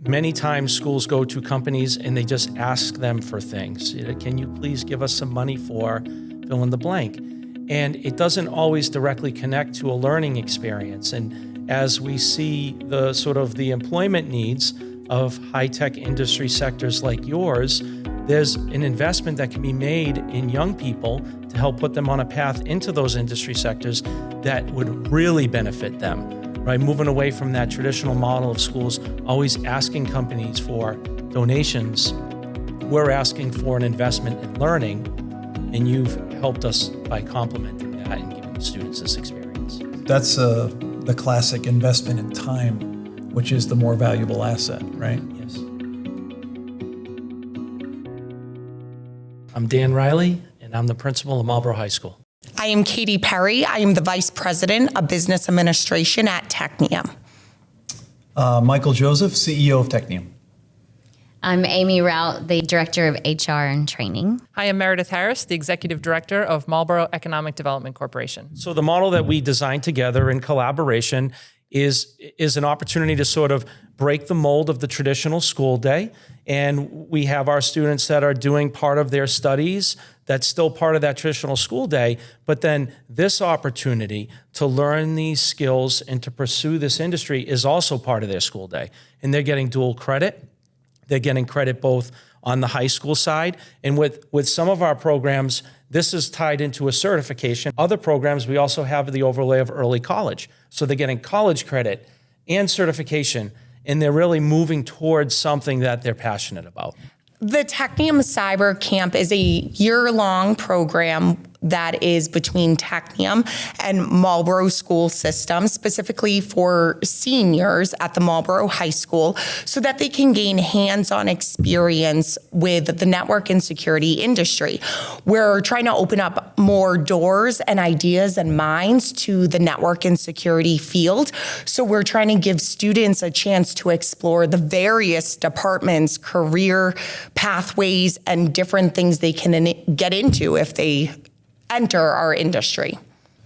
Many times schools go to companies and they just ask them for things. Can you please give us some money for fill in the blank? And it doesn't always directly connect to a learning experience. And as we see the sort of the employment needs of high-tech industry sectors like yours, there's an investment that can be made in young people to help put them on a path into those industry sectors that would really benefit them. Right, moving away from that traditional model of schools always asking companies for donations, we're asking for an investment in learning, and you've helped us by complementing that and giving the students this experience. That's the classic investment in time, which is the more valuable asset, right? Yes. I'm Dan Riley, and I'm the principal of Marlborough High School. I am Katie Perry. I am the Vice President of Business Administration at Technium. Michael Joseph, CEO of Technium. I'm Amy Routt, the Director of HR and Training. Hi, I'm Meredith Harris, the Executive Director of Marlborough Economic Development Corporation. So the model that we designed together in collaboration is an opportunity to sort of break the mold of the traditional school day. And we have our students that are doing part of their studies that's still part of that traditional school day, but then this opportunity to learn these skills and to pursue this industry is also part of their school day. And they're getting dual credit. They're getting credit both on the high school side, and with some of our programs, this is tied into a certification. Other programs, we also have the overlay of early college. So they're getting college credit and certification, and they're really moving towards something that they're passionate about. The Technium Cyber Camp is a year-long program that is between Technium and Marlborough School System, specifically for seniors at the Marlborough High School, so that they can gain hands-on experience with the network and security industry. We're trying to open up more doors and ideas and minds to the network and security field. So we're trying to give students a chance to explore the various departments, career pathways, and different things they can get into if they enter our industry.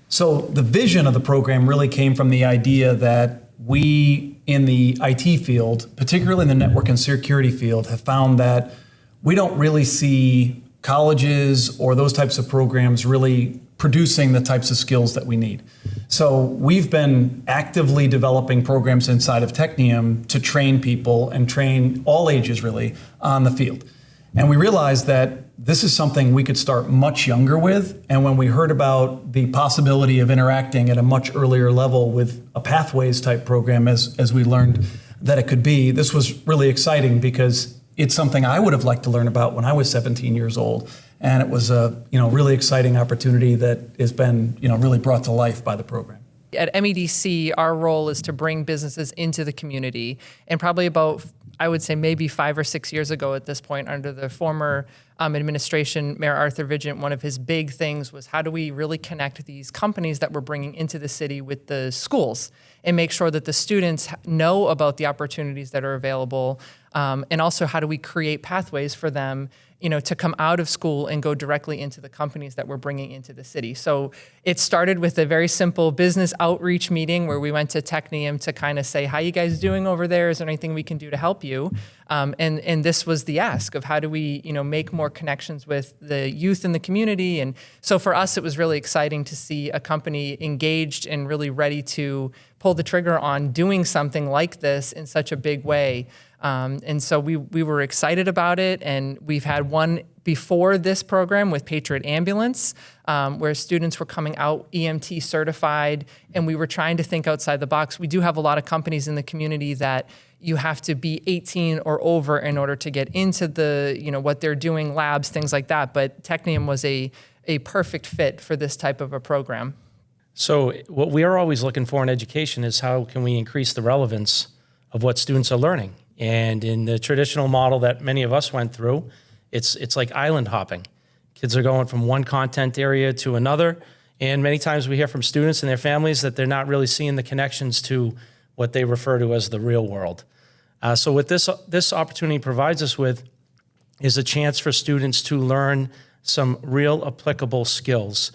So the vision of the program really came from the idea that we in the IT field, particularly in the network and security field, have found that we don't really see colleges or those types of programs really producing the types of skills that we need. So we've been actively developing programs inside of Technium to train people and train all ages really on the field. And we realized that this is something we could start much younger with. And when we heard about the possibility of interacting at a much earlier level with a pathways type program, as we learned that it could be, this was really exciting because it's something I would have liked to learn about when I was 17 years old. And it was a really exciting opportunity that has been really brought to life by the program. At MEDC, our role is to bring businesses into the community. And probably about, I would say maybe 5 or 6 years ago at this point, under the former administration, Mayor Arthur Vigent, one of his big things was how do we really connect these companies that we're bringing into the city with the schools and make sure that the students know about the opportunities that are available, and also how do we create pathways for them to come out of school and go directly into the companies that we're bringing into the city. So it started with a very simple business outreach meeting where we went to Technium to kind of say, how you guys doing over there? Is there anything we can do to help you? And this was the ask of how do we make more connections with the youth in the community. And so for us, it was really exciting to see a company engaged and really ready to pull the trigger on doing something like this in such a big way. And so we were excited about it, and we've had one before this program with Patriot Ambulance, where students were coming out EMT certified, and we were trying to think outside the box. We do have a lot of companies in the community that you have to be 18 or over in order to get into the, what they're doing, labs, things like that. But Technium was a perfect fit for this type of a program. So what we are always looking for in education is how can we increase the relevance of what students are learning. And in the traditional model that many of us went through, it's like island hopping. Kids are going from one content area to another. And many times we hear from students and their families that they're not really seeing the connections to what they refer to as the real world. So what this opportunity provides us with is a chance for students to learn some real applicable skills,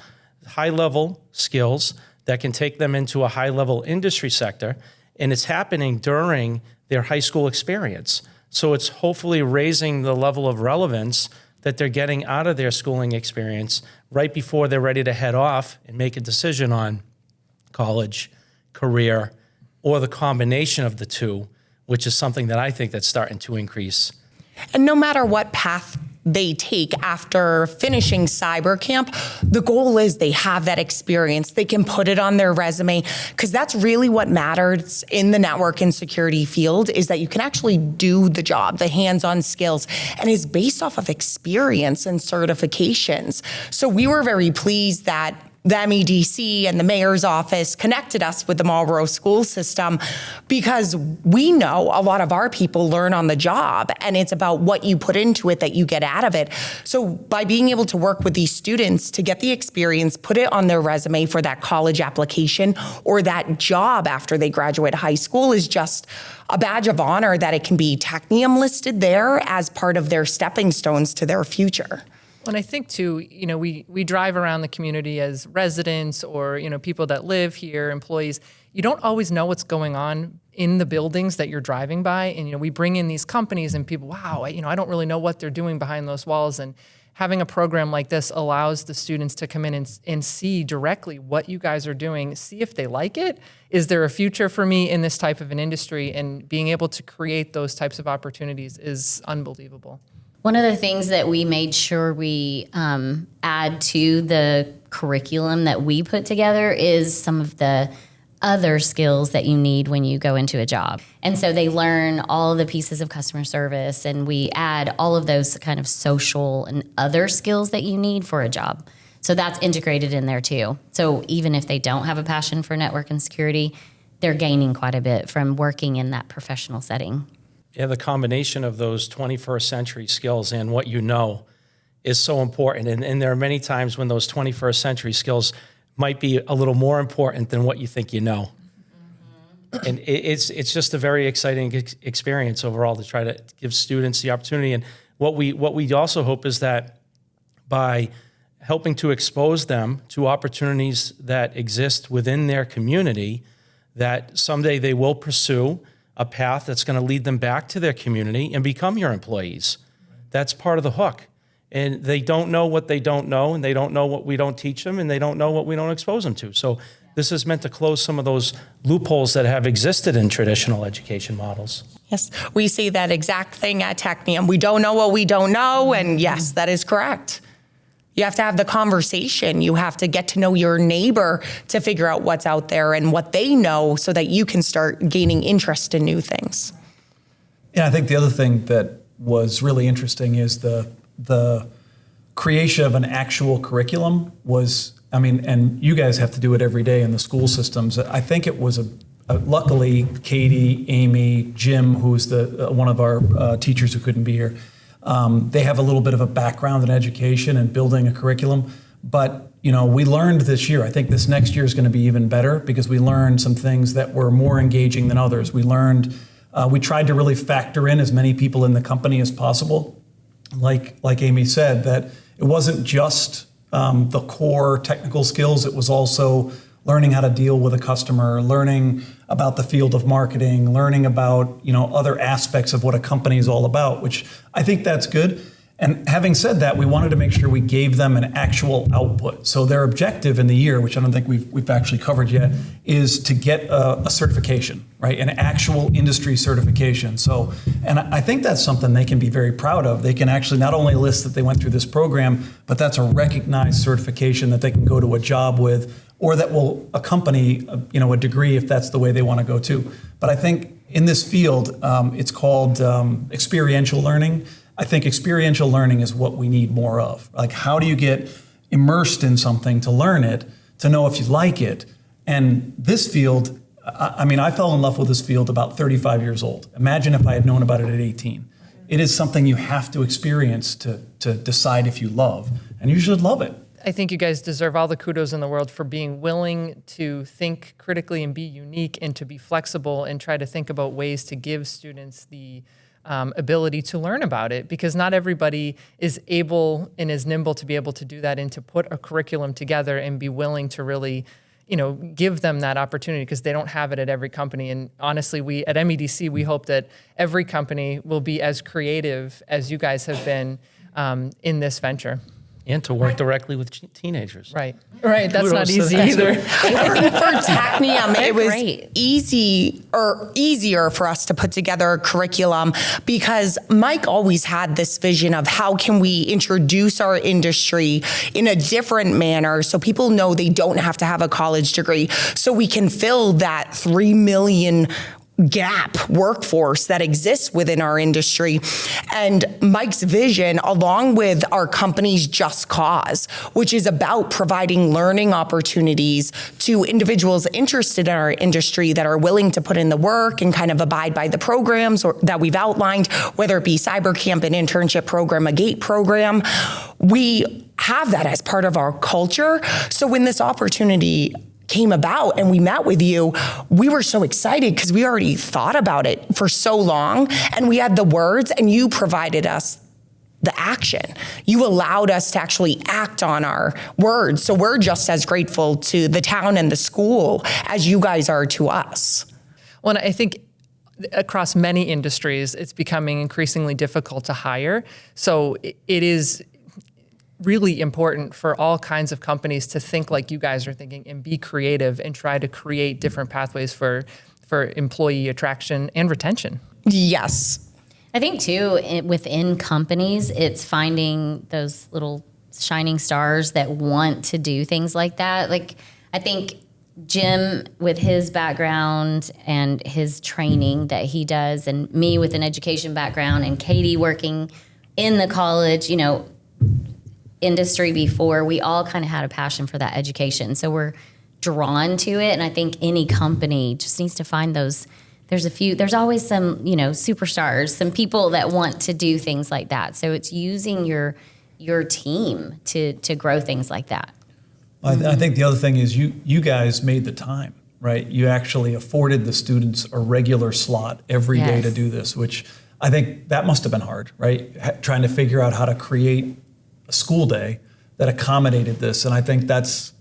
high-level skills that can take them into a high-level industry sector. And it's happening during their high school experience. So it's hopefully raising the level of relevance that they're getting out of their schooling experience right before they're ready to head off and make a decision on college, career, or the combination of the two, which is something that I think that's starting to increase. And no matter what path they take after finishing cyber camp, the goal is they have that experience. They can put it on their resume, because that's really what matters in the network and security field, is that you can actually do the job, the hands-on skills, and is based off of experience and certifications. So we were very pleased that the MEDC and the mayor's office connected us with the Marlborough school system, because we know a lot of our people learn on the job, and it's about what you put into it that you get out of it. So by being able to work with these students to get the experience, put it on their resume for that college application or that job after they graduate high school, is just a badge of honor that it can be Technium listed there as part of their stepping stones to their future. And I think too, we drive around the community as residents or, people that live here, employees. You don't always know what's going on in the buildings that you're driving by. And, we bring in these companies and people, wow, I don't really know what they're doing behind those walls. And having a program like this allows the students to come in and see directly what you guys are doing, see if they like it. Is there a future for me in this type of an industry? And being able to create those types of opportunities is unbelievable. One of the things that we made sure we add to the curriculum that we put together is some of the other skills that you need when you go into a job. And so they learn all of the pieces of customer service, and we add all of those kind of social and other skills that you need for a job. So that's integrated in there too. So even if they don't have a passion for network and security, they're gaining quite a bit from working in that professional setting. Yeah, the combination of those 21st century skills and what you know is so important. And there are many times when those 21st century skills might be a little more important than what you think you know. Mm-hmm. And it's just a very exciting experience overall to try to give students the opportunity. And what we also hope is that by helping to expose them to opportunities that exist within their community, that someday they will pursue a path that's going to lead them back to their community and become your employees. That's part of the hook. And they don't know what they don't know, and they don't know what we don't teach them, and they don't know what we don't expose them to. So this is meant to close some of those loopholes that have existed in traditional education models. Yes, we see that exact thing at Technium. We don't know what we don't know, and yes, that is correct. You have to have the conversation. You have to get to know your neighbor to figure out what's out there and what they know so that you can start gaining interest in new things. Yeah, I think the other thing that was really interesting is the creation of an actual curriculum was, and you guys have to do it every day in the school systems. I think it was luckily Katie, Amy, Jim, who's one of our teachers who couldn't be here. They have a little bit of a background in education and building a curriculum, but we learned this year. I think this next year is going to be even better because we learned some things that were more engaging than others. We tried to really factor in as many people in the company as possible. Like Amy said, that it wasn't just the core technical skills. It was also learning how to deal with a customer, learning about the field of marketing, learning about other aspects of what a company is all about, which I think that's good. And having said that, we wanted to make sure we gave them an actual output. So their objective in the year, which I don't think we've actually covered yet, is to get a certification, right? An actual industry certification. So, and I think that's something they can be very proud of. They can actually not only list that they went through this program, but that's a recognized certification that they can go to a job with, or that will accompany, a degree if that's the way they want to go too. But I think in this field, it's called experiential learning. I think experiential learning is what we need more of. Like, how do you get immersed in something to learn it, to know if you like it? And this field, I fell in love with this field about 35 years old. Imagine if I had known about it at 18. It is something you have to experience to decide if you love, and you should love it. I think you guys deserve all the kudos in the world for being willing to think critically and be unique and to be flexible and try to think about ways to give students the ability to learn about it, because not everybody is able and is nimble to be able to do that and to put a curriculum together and be willing to really, give them that opportunity because they don't have it at every company. And honestly, we at MEDC, we hope that every company will be as creative as you guys have been in this venture. And to work directly with teenagers. Right. That's Kudos not to easy that. either. I think for Technium, it was great. easier for us to put together a curriculum because Mike always had this vision of how can we introduce our industry in a different manner so people know they don't have to have a college degree, so we can fill that 3 million gap workforce that exists within our industry. And Mike's vision, along with our company's Just Cause, which is about providing learning opportunities to individuals interested in our industry that are willing to put in the work and kind of abide by the programs that we've outlined, whether it be Cyber Camp, an internship program, a GATE program. We have that as part of our culture. So when this opportunity came about and we met with you, we were so excited because we already thought about it for so long and we had the words and you provided us the action. You allowed us to actually act on our words. So we're just as grateful to the town and the school as you guys are to us. Well, and I think across many industries, it's becoming increasingly difficult to hire. So it is really important for all kinds of companies to think like you guys are thinking and be creative and try to create different pathways for employee attraction and retention. Yes. I think too, within companies, it's finding those little shining stars that want to do things like that. Like, I think Jim, with his background and his training that he does, and me with an education background, and Katie working in the college, industry before, we all kind of had a passion for that education. So we're drawn to it. And I think any company just needs to find those. There's always some, superstars, some people that want to do things like that. So it's using your team to grow things like that. I think the other thing is you guys made the time, right? You actually afforded the students a regular slot every day to do this, which I think that must have been hard, right? Trying to figure out how to create a school day that accommodated this. And I think that's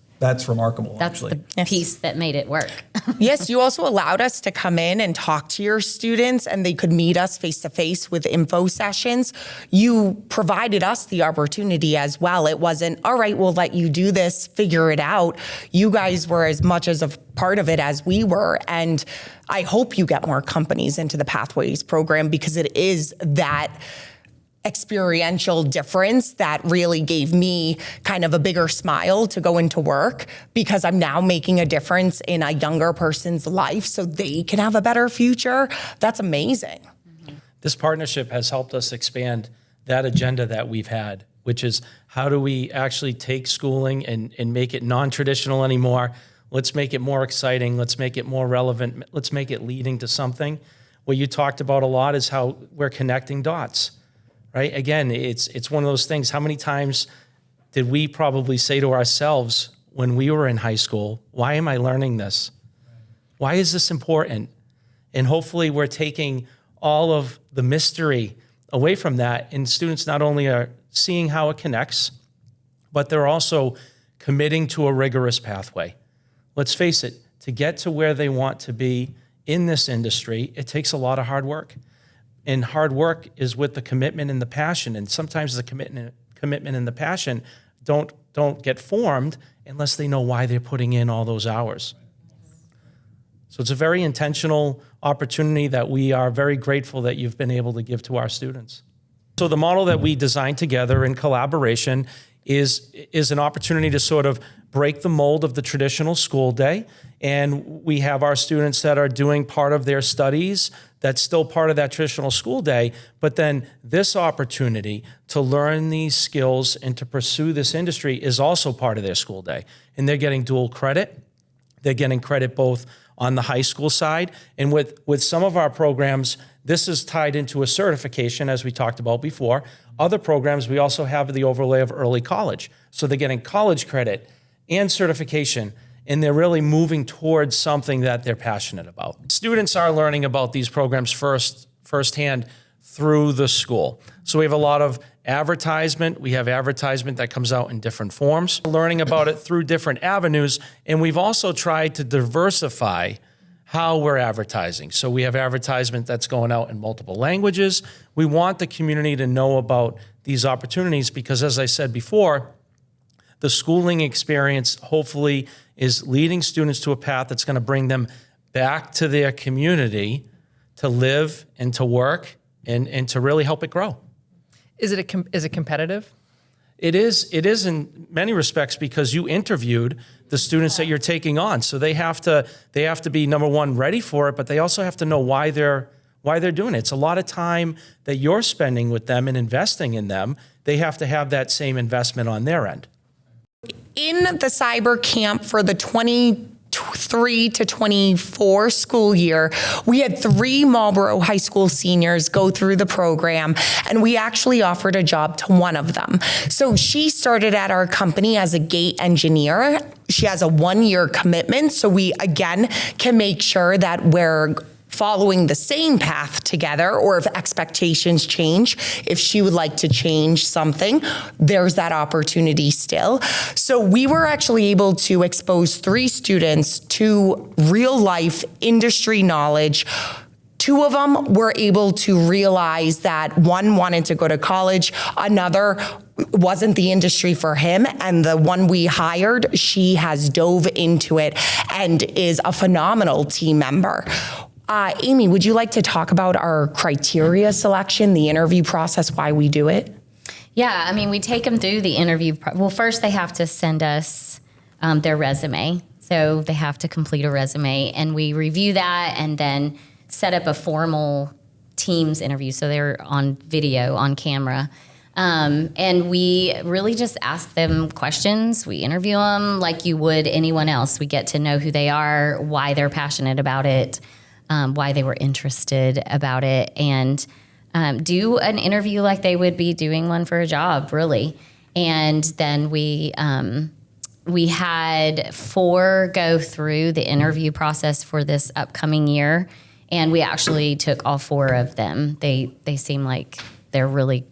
remarkable, That's actually. the piece that made it work. Yes, you also allowed us to come in and talk to your students and they could meet us face to face with info sessions. You provided us the opportunity as well. It wasn't, all right, we'll let you do this, figure it out. You guys were as much as a part of it as we were. And I hope you get more companies into the Pathways program because it is that experiential difference that really gave me kind of a bigger smile to go into work because I'm now making a difference in a younger person's life so they can have a better future. That's amazing. This partnership has helped us expand that agenda that we've had, which is how do we actually take schooling and make it non-traditional anymore? Let's make it more exciting. Let's make it more relevant. Let's make it leading to something. What you talked about a lot is how we're connecting dots. Right? Again, it's one of those things. How many times did we probably say to ourselves when we were in high school, why am I learning this? Why is this important? And hopefully we're taking all of the mystery away from that. And students not only are seeing how it connects, but they're also committing to a rigorous pathway. Let's face it, to get to where they want to be in this industry, it takes a lot of hard work. And hard work is with the commitment and the passion. And sometimes the commitment and the passion don't get formed unless they know why they're putting in all those hours. So it's a very intentional opportunity that we are very grateful that you've been able to give to our students. So the model that we designed together in collaboration is an opportunity to sort of break the mold of the traditional school day. And we have our students that are doing part of their studies that's still part of that traditional school day, but then this opportunity to learn these skills and to pursue this industry is also part of their school day. And they're getting dual credit. They're getting credit both on the high school side, and with some of our programs, this is tied into a certification, as we talked about before. Other programs, we also have the overlay of early college. So they're getting college credit and certification, and they're really moving towards something that they're passionate about. Students are learning about these programs firsthand through the school. So we have a lot of advertisement. We have advertisement that comes out in different forms, learning about it through different avenues. And we've also tried to diversify how we're advertising. So we have advertisement that's going out in multiple languages. We want the community to know about these opportunities because, as I said before, the schooling experience hopefully is leading students to a path that's going to bring them back to their community to live and to work and to really help it grow. Is it competitive? It is in many respects because you interviewed the students that you're taking on. So they have to be, number one, ready for it, but they also have to know why they're doing it. It's a lot of time that you're spending with them and investing in them. They have to have that same investment on their end. In the cyber camp for the 23 to 24 school year, we had 3 Marlborough High School seniors go through the program, and we actually offered a job to one of them. So she started at our company as a gate engineer. She has a 1-year commitment, so we, again, can make sure that we're following the same path together, or if expectations change, if she would like to change something, there's that opportunity still. So we were actually able to expose 3 students to real life industry knowledge. 2 of them were able to realize that one wanted to go to college, another wasn't the industry for him, and the one we hired, she has dove into it and is a phenomenal team member. Amy, would you like to talk about our criteria selection, the interview process, why we do it? Yeah, I mean, we take them through the interview. Well, first they have to send us their resume. So they have to complete a resume, and we review that and then set up a formal Teams interview. So they're on video, on camera. And we really just ask them questions. We interview them like you would anyone else. We get to know who they are, why they're passionate about it, why they were interested about it, and do an interview like they would be doing one for a job, really. And then we had 4 go through the interview process for this upcoming year, and we actually took all 4 of them. They seem like they're really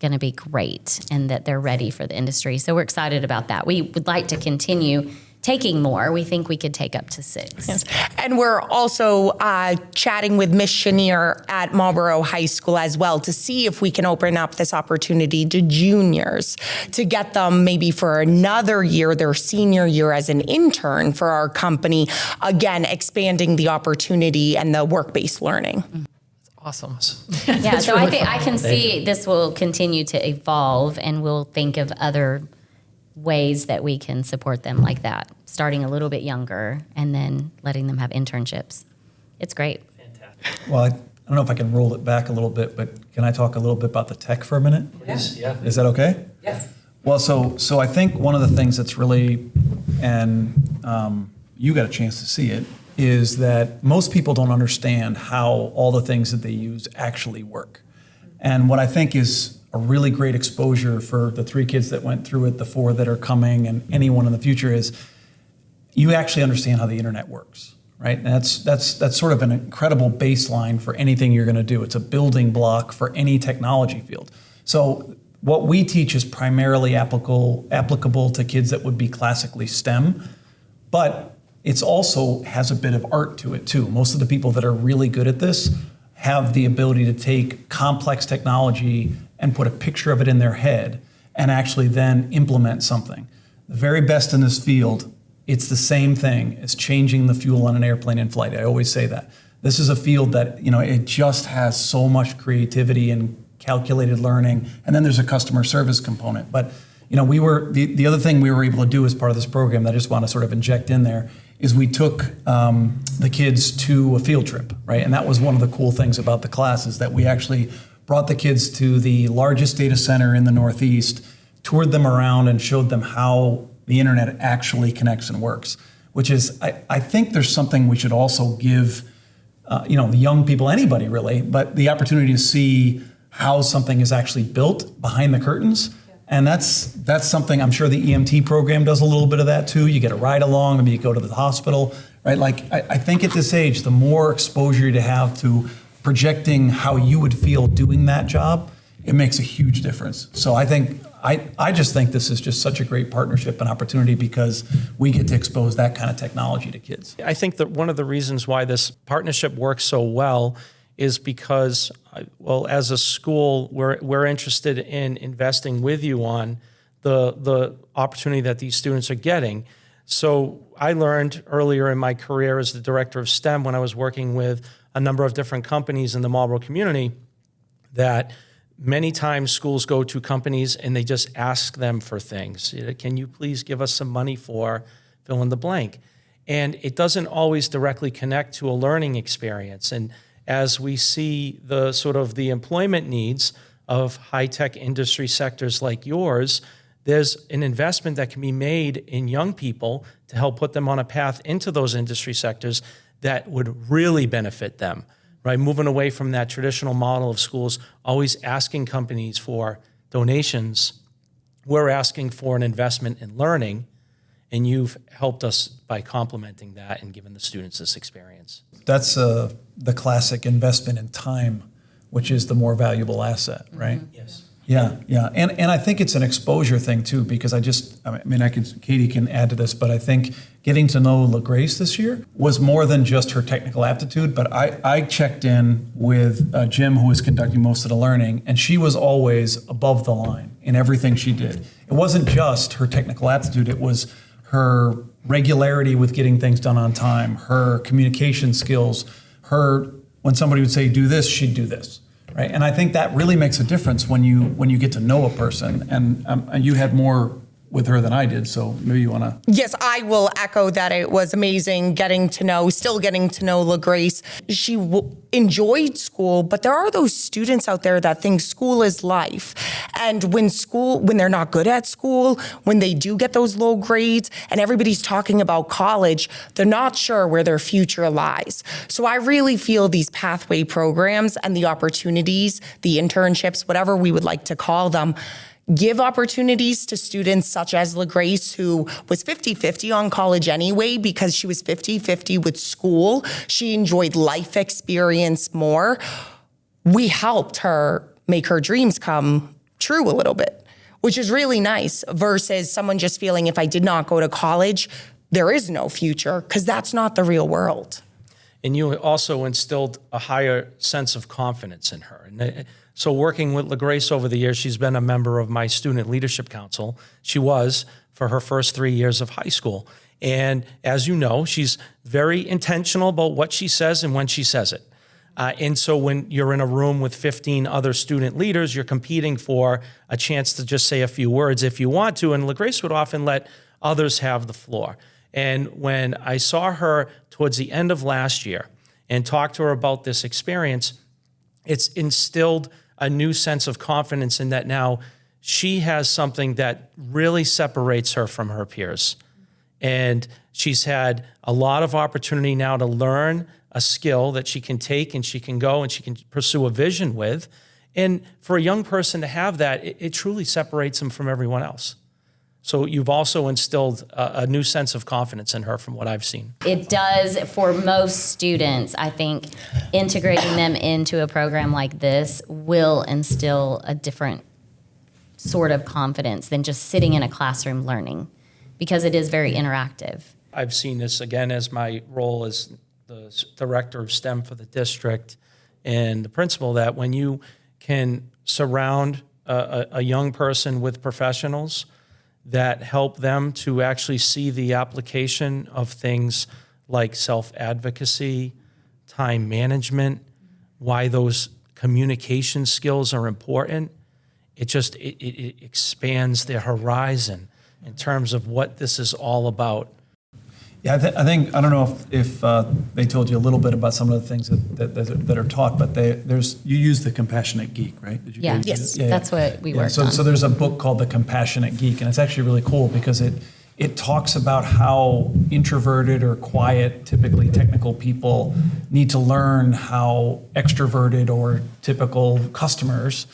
going to be great and that they're ready for the industry. So we're excited about that. We would like to continue taking more. We think we could take up to 6. Yes. And we're also chatting with Miss Chenier at Marlborough High School as well to see if we can open up this opportunity to juniors to get them maybe for another year, their senior year as an intern for our company, again, expanding the opportunity and the work-based learning. Awesome. Yeah, so I think I can see this will continue to evolve, and we'll think of other ways that we can support them like that, starting a little bit younger and then letting them have internships. It's great. Fantastic. Well, I don't know if I can roll it back a little bit, but can I talk a little bit about the tech for a minute? Yes. Yeah. Is that okay? Yes. Well, so I think one of the things that's really, and you got a chance to see it, is that most people don't understand how all the things that they use actually work. And what I think is a really great exposure for the 3 kids that went through it, the 4 that are coming, and anyone in the future is you actually understand how the internet works, right? And that's sort of an incredible baseline for anything you're going to do. It's a building block for any technology field. So what we teach is primarily applicable to kids that would be classically STEM, but it's also has a bit of art to it too. Most of the people that are really good at this have the ability to take complex technology and put a picture of it in their head and actually then implement something. The very best in this field, it's the same thing as changing the fuel on an airplane in flight. I always say that. This is a field that, it just has so much creativity and calculated learning, and then there's a customer service component. But, we were, the other thing we were able to do as part of this program that I just want to sort of inject in there is we took the kids to a field trip, right? And that was one of the cool things about the class is that we actually brought the kids to the largest data center in the Northeast, toured them around and showed them how the internet actually connects and works, which is, I think there's something we should also give, the young people, anybody really, but the opportunity to see how something is actually built behind the curtains. And that's something I'm sure the EMT program does a little bit of that too. You get a ride along, maybe you go to the hospital, right? Like I think at this age, the more exposure you have to projecting how you would feel doing that job, it makes a huge difference. So I just think this is just such a great partnership and opportunity because we get to expose that kind of technology to kids. I think that one of the reasons why this partnership works so well is because, well, as a school, we're interested in investing with you on the opportunity that these students are getting. So I learned earlier in my career as the director of STEM when I was working with a number of different companies in the Marlborough community that many times schools go to companies and they just ask them for things. Can you please give us some money for fill in the blank? And it doesn't always directly connect to a learning experience. And as we see the sort of the employment needs of high-tech industry sectors like yours, there's an investment that can be made in young people to help put them on a path into those industry sectors that would really benefit them, right? Moving away from that traditional model of schools always asking companies for donations, we're asking for an investment in learning, and you've helped us by complementing that and giving the students this experience. That's the classic investment in time, which is the more valuable asset, right? Mm-hmm. Yes. Yeah. And I think it's an exposure thing too, because Katie can add to this, but I think getting to know LaGrace this year was more than just her technical aptitude, but I checked in with Jim, who was conducting most of the learning, and she was always above the line in everything she did. It wasn't just her technical aptitude, it was her regularity with getting things done on time, her communication skills, when somebody would say do this, she'd do this. Right, and I think that really makes a difference when you get to know a person. And you had more with her than I did, so maybe you want to. Yes, I will echo that it was amazing still getting to know LaGrace. She enjoyed school, but there are those students out there that think school is life. And when they're not good at school, when they do get those low grades and everybody's talking about college, they're not sure where their future lies. So I really feel these pathway programs and the opportunities, the internships, whatever we would like to call them, give opportunities to students such as LaGrace, who was 50-50 on college anyway because she was 50-50 with school. She enjoyed life experience more. We helped her make her dreams come true a little bit, which is really nice versus someone just feeling if I did not go to college, there is no future, because that's not the real world. And you also instilled a higher sense of confidence in her. And so working with LaGrace over the years, she's been a member of my student leadership council. She was for her first 3 years of high school. And as you know, she's very intentional about what she says and when she says it. And so when you're in a room with 15 other student leaders, you're competing for a chance to just say a few words if you want to. And LaGrace would often let others have the floor. And when I saw her towards the end of last year and talked to her about this experience, it's instilled a new sense of confidence in that now she has something that really separates her from her peers. And she's had a lot of opportunity now to learn a skill that she can take and she can go and she can pursue a vision with. And for a young person to have that, it truly separates them from everyone else. So you've also instilled a new sense of confidence in her from what I've seen. It does for most students. I think integrating them into a program like this will instill a different sort of confidence than just sitting in a classroom learning, because it is very interactive. I've seen this again as my role as the director of STEM for the district and the principal, that when you can surround a young person with professionals that help them to actually see the application of things like self-advocacy, time management, why those communication skills are important, it expands their horizon in terms of what this is all about. Yeah, I think I don't know if they told you a little bit about some of the things that are taught, but you use the Compassionate Geek, right? Did you Yeah, guys yes, that's what we worked on. on. So there's a book called The Compassionate Geek, and it's actually really cool because it talks about how introverted or quiet, typically technical people need to learn how extroverted or typical customers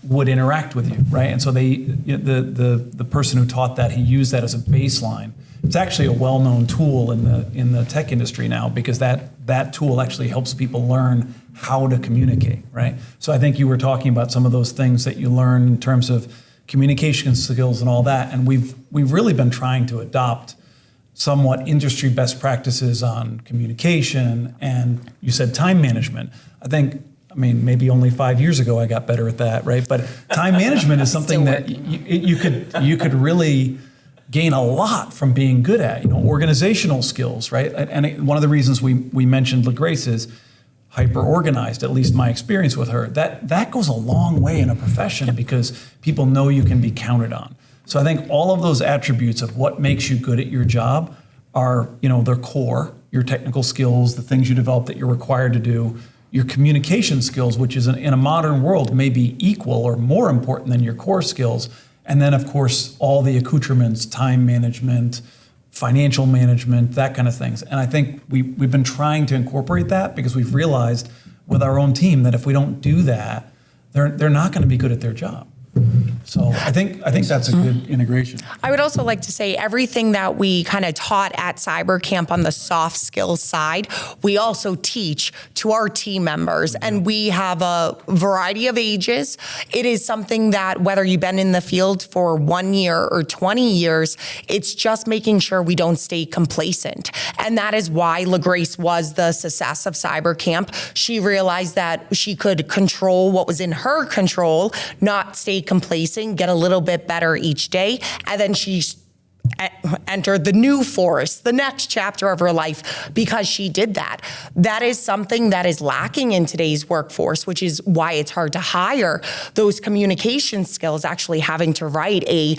would interact with you, right? And so the person who taught that, he used that as a baseline. It's actually a well-known tool in the tech industry now, because that that tool actually helps people learn how to communicate, right? So I think you were talking about some of those things that you learn in terms of communication skills and all that, and we've really been trying to adopt somewhat industry best practices on communication, and you said time management. I mean, maybe only 5 years ago I got better at that, right? But time management is something that you could really gain a lot from being good at, organizational skills, right? And one of the reasons we mentioned LaGrace is hyper-organized, at least my experience with her. That goes a long way in a profession because people know you can be counted on. So I think all of those attributes of what makes you good at your job are, their core, your technical skills, the things you develop that you're required to do, your communication skills, which is in a modern world may be equal or more important than your core skills. And then, of course, all the accoutrements, time management, financial management, that kind of things. And I think we've been trying to incorporate that because we've realized with our own team that if we don't do that, they're not going to be good at their job. So I think that's a good integration. I would also like to say everything that we kind of taught at Cyber Camp on the soft skills side, we also teach to our team members, and we have a variety of ages. It is something that whether you've been in the field for 1 year or 20 years, it's just making sure we don't stay complacent. And that is why LaGrace was the success of Cyber Camp. She realized that she could control what was in her control, not stay complacent, get a little bit better each day, and then she entered the new forest, the next chapter of her life, because she did that. That is something that is lacking in today's workforce, which is why it's hard to hire those communication skills, actually having to write a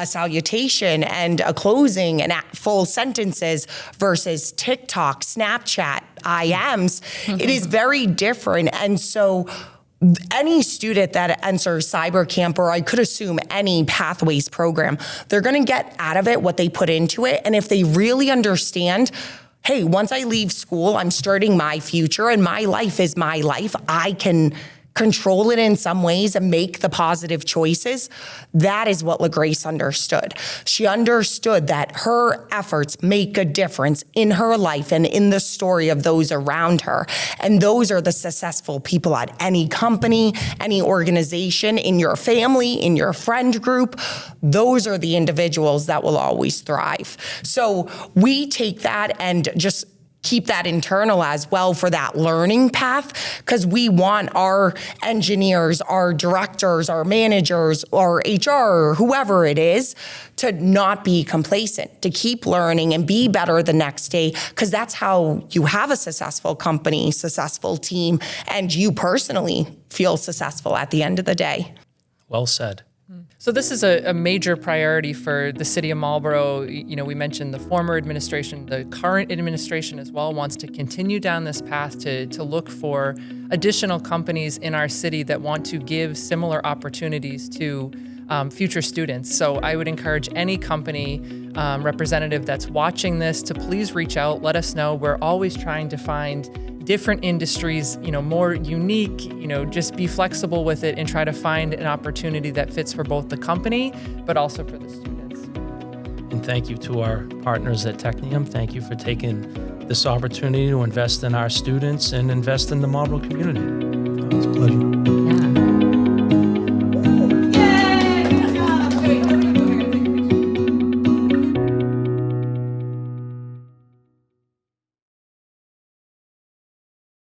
salutation and a closing and full sentences versus TikTok, Snapchat, IMs. It is very different. And so any student that enters Cyber Camp, or I could assume any Pathways program, they're going to get out of it what they put into it. And if they really understand, hey, once I leave school, I'm starting my future and my life is my life, I can control it in some ways and make the positive choices. That is what LaGrace understood. She understood that her efforts make a difference in her life and in the story of those around her. And those are the successful people at any company, any organization, in your family, in your friend group. Those are the individuals that will always thrive. So we take that and just keep that internal as well for that learning path, because we want our engineers, our directors, our managers, or HR, or whoever it is, to not be complacent, to keep learning and be better the next day, because that's how you have a successful company, successful team, and you personally feel successful at the end of the day. Well said. So this is a major priority for the city of Marlborough. We mentioned the former administration, the current administration as well wants to continue down this path to look for additional companies in our city that want to give similar opportunities to future students. So I would encourage any company representative that's watching this to please reach out, let us know. We're always trying to find different industries, more unique, just be flexible with it and try to find an opportunity that fits for both the company, but also for the students. And thank you to our partners at Technium. Thank you for taking this opportunity to invest in our students and invest in the Marlborough community.